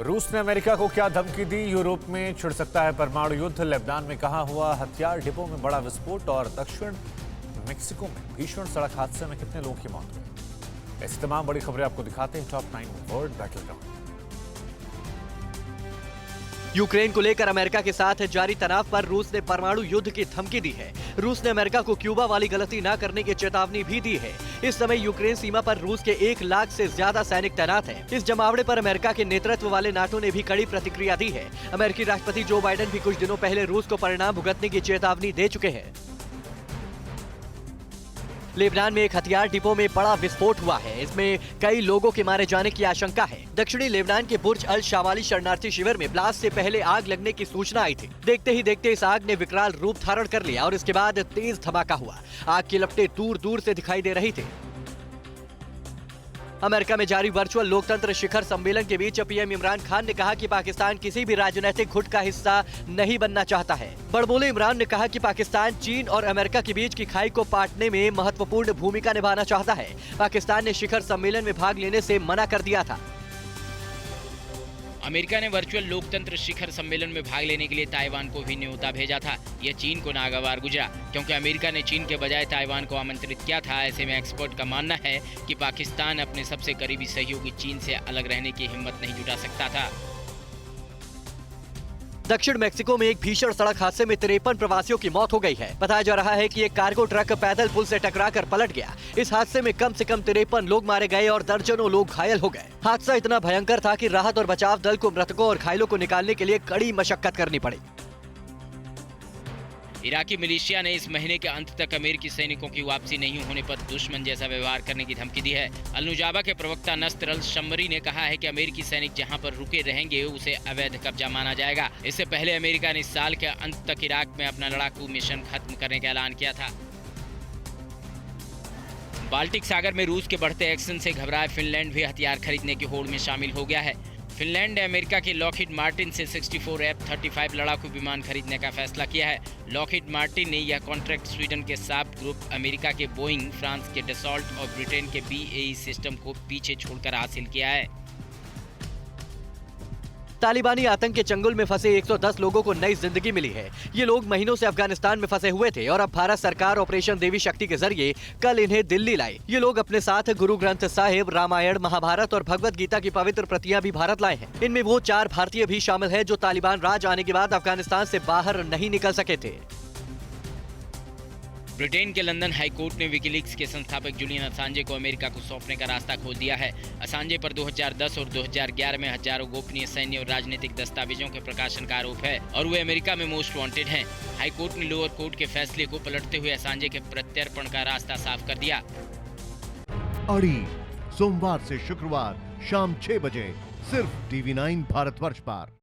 रूस ने अमेरिका को क्या धमकी दी? यूरोप में छिड़ सकता है परमाणु युद्ध। लेबनान में कहां हुआ हथियार डिपो में बड़ा विस्फोट और दक्षिण मेक्सिको में भीषण सड़क हादसे में कितने लोगों की मौत हुई? ऐसी तमाम बड़ी खबरें आपको दिखाते हैं top 9 world battle ground. Ukraine को लेकर अमेरिका के साथ जारी तनाव पर रूस ने परमाणु युद्ध की धमकी दी है। रूस ने अमेरिका को क्यूबा वाली गलती न करने की चेतावनी भी दी है। इस समय यूक्रेन सीमा पर रूस के 1 लाख से ज्यादा सैनिक तैनात हैं। इस जमावड़े पर अमेरिका के नेतृत्व वाले नाटो ने भी कड़ी प्रतिक्रिया दी है। अमेरिकी राष्ट्रपति जो बाइडेन भी कुछ दिनों पहले रूस को परिणाम भुगतने की चेतावनी दे चुके हैं। लेबनान में एक हथियार डिपो में बड़ा विस्फोट हुआ है। इसमें कई लोगों के मारे जाने की आशंका है। दक्षिणी लेबनान के बुर्ज अल शावाली शरणार्थी शिविर में ब्लास्ट से पहले आग लगने की सूचना आई थी। देखते ही देखते इस आग ने विकराल रूप धारण कर लिया और इसके बाद तेज धमाका हुआ। आग की लपटें दूर दूर से दिखाई दे रही थी। अमेरिका में जारी वर्चुअल लोकतंत्र शिखर सम्मेलन के बीच पीएम इमरान खान ने कहा कि पाकिस्तान किसी भी राजनीतिक गुट का हिस्सा नहीं बनना चाहता है। बड़बोले इमरान ने कहा कि पाकिस्तान चीन और अमेरिका के बीच की खाई को पाटने में महत्वपूर्ण भूमिका निभाना चाहता है। पाकिस्तान ने शिखर सम्मेलन में भाग लेने से मना कर दिया था। अमेरिका ने वर्चुअल लोकतंत्र शिखर सम्मेलन में भाग लेने के लिए ताइवान को भी न्योता भेजा था। यह चीन को नागवार गुजरा, क्योंकि अमेरिका ने चीन के बजाय ताइवान को आमंत्रित किया था। ऐसे में एक्सपर्ट का मानना है कि पाकिस्तान अपने सबसे करीबी सहयोगी चीन से अलग रहने की हिम्मत नहीं जुटा सकता था। दक्षिण मेक्सिको में एक भीषण सड़क हादसे में 53 प्रवासियों की मौत हो गई है। बताया जा रहा है कि एक कार्गो ट्रक पैदल पुल से टकराकर पलट गया। इस हादसे में कम से कम 53 लोग मारे गए और दर्जनों लोग घायल हो गए। हादसा इतना भयंकर था कि राहत और बचाव दल को मृतकों और घायलों को निकालने के लिए कड़ी मशक्कत करनी पड़ी। इराकी मिलिशिया ने इस महीने के अंत तक अमेरिकी सैनिकों की वापसी नहीं होने पर दुश्मन जैसा व्यवहार करने की धमकी दी है। अल-नुजाबा के प्रवक्ता नस्र अल-शम्मरी ने कहा है कि अमेरिकी सैनिक जहां पर रुके रहेंगे उसे अवैध कब्जा माना जाएगा। इससे पहले अमेरिका ने इस साल के अंत तक इराक में अपना लड़ाकू मिशन खत्म करने का ऐलान किया था। बाल्टिक सागर में रूस के बढ़ते एक्शन से घबराए फिनलैंड भी हथियार खरीदने की होड़ में शामिल हो गया है। फिनलैंड ने अमेरिका के लॉकहीड मार्टिन से 64 F-35 लड़ाकू विमान खरीदने का फैसला किया है। लॉकहीड मार्टिन ने यह कॉन्ट्रैक्ट स्वीडन के साब ग्रुप, अमेरिका के बोइंग, फ्रांस के डसॉल्ट और ब्रिटेन के BAE सिस्टम को पीछे छोड़कर हासिल किया है। तालिबानी आतंक के चंगुल में फंसे 110 लोगों को नई जिंदगी मिली है। ये लोग महीनों से अफगानिस्तान में फंसे हुए थे और अब भारत सरकार ऑपरेशन देवी शक्ति के जरिए कल इन्हें दिल्ली लाई। ये लोग अपने साथ गुरु ग्रंथ साहिब, रामायण, महाभारत और भगवत गीता की पवित्र प्रतियां भी भारत लाए हैं। इनमें वो 4 भारतीय भी शामिल है जो तालिबान राज आने के बाद अफगानिस्तान से बाहर नहीं निकल सके थे। ब्रिटेन के लंदन हाईकोर्ट ने विकीलीक्स के संस्थापक जूलियन असांजे को अमेरिका को सौंपने का रास्ता खोल दिया है। असांजे पर 2010 और 2011 में हजारों गोपनीय सैन्य और राजनीतिक दस्तावेजों के प्रकाशन का आरोप है और वे अमेरिका में मोस्ट वांटेड हैं। हाईकोर्ट ने लोअर कोर्ट के फैसले को पलटते हुए असांजे के प्रत्यर्पण का रास्ता साफ कर दिया। अड़ी सोमवार से शुक्रवार शाम 6 बजे सिर्फ TV9 भारतवर्ष पर।